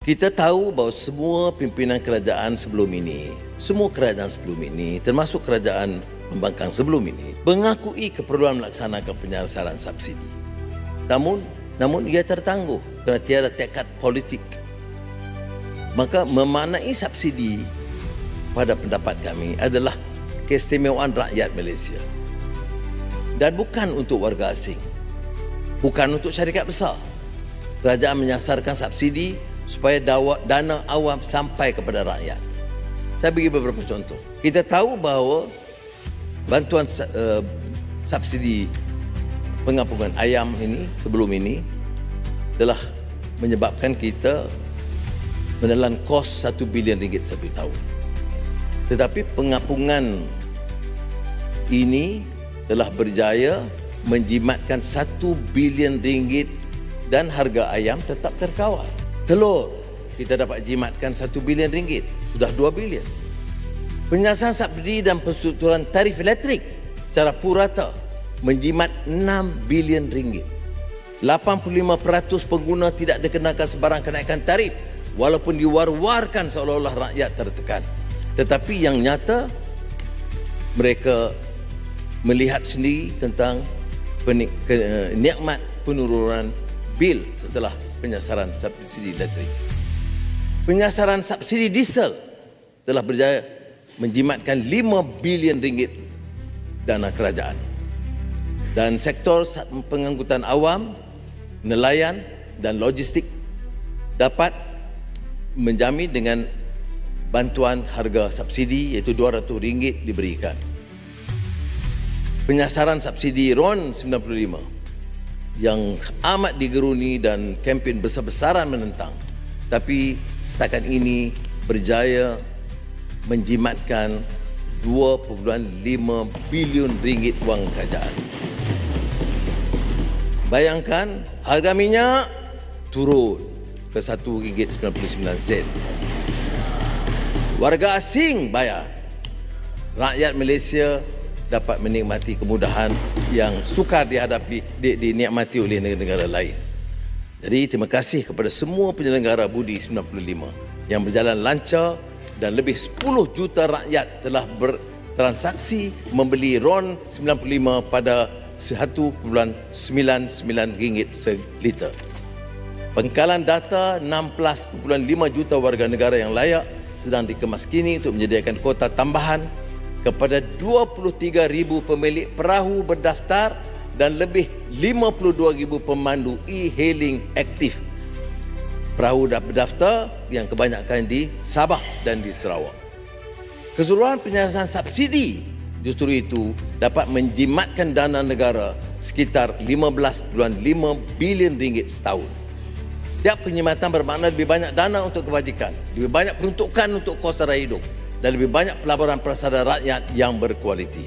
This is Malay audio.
Kita tahu bahawa semua pimpinan kerajaan sebelum ini, termasuk kerajaan pembangkang sebelum ini, mengakui keperluan melaksanakan penyaluran subsidi. Namun ia tertangguh kerana tiada tekad politik. Maka memaknai subsidi pada pendapat kami adalah keistimewaan rakyat Malaysia. Dan bukan untuk warga asing. Bukan untuk syarikat besar. Kerajaan menyasarkan subsidi supaya dana awam sampai kepada rakyat. Saya bagi beberapa contoh. Kita tahu bahawa bantuan subsidi pengampungan ayam ini sebelum ini telah menyebabkan kita menelan kos RM1 bilion satu tahun. Tetapi pengampungan ini telah berjaya menjimatkan RM1 bilion dan harga ayam tetap terkawal. Telur kita dapat jimatkan RM1 bilion, sudah RM2 bilion. Penyaluran subsidi dan penstrukturan tarif elektrik secara purata menjimat RM6 bilion. 85% pengguna tidak dikenakan sebarang kenaikan tarif walaupun diwar-warkan seolah-olah rakyat tertekan. Tetapi yang nyata mereka melihat sendiri tentang nikmat penurunan bil setelah penyasaran subsidi elektrik. Penyasaran subsidi diesel telah berjaya menjimatkan RM5 bilion dana kerajaan. Dan sektor pengangkutan awam, nelayan dan logistik dapat menjamin dengan bantuan harga subsidi iaitu RM200 diberikan. Penyasaran subsidi RON 95 yang amat digeruni dan kempen besar-besaran menentang, tapi setakat ini berjaya menjimatkan RM2.5 bilion wang kerajaan. Bayangkan harga minyak turun ke RM1.99. Warga asing bayar. Rakyat Malaysia dapat menikmati kemudahan yang sukar dinikmati oleh negara-negara lain. Jadi terima kasih kepada semua penyelenggara Budi 95 yang berjalan lancar dan lebih 10 juta rakyat telah bertransaksi membeli RON 95 pada RM1.99 seliter. Pengkalan data 16.5 juta warga negara yang layak sedang dikemas kini untuk menyediakan kuota tambahan kepada 23,000 pemilik perahu berdaftar dan lebih 52,000 pemandu e-hailing aktif. Perahu berdaftar yang kebanyakan di Sabah dan di Sarawak. Keseluruhan penyaluran subsidi justru itu dapat menjimatkan dana negara sekitar RM15.5 bilion setahun. Setiap penjimatan bermakna lebih banyak dana untuk kebajikan, lebih banyak peruntukan untuk kos sara hidup dan lebih banyak pelaburan prasada rakyat yang berkualiti.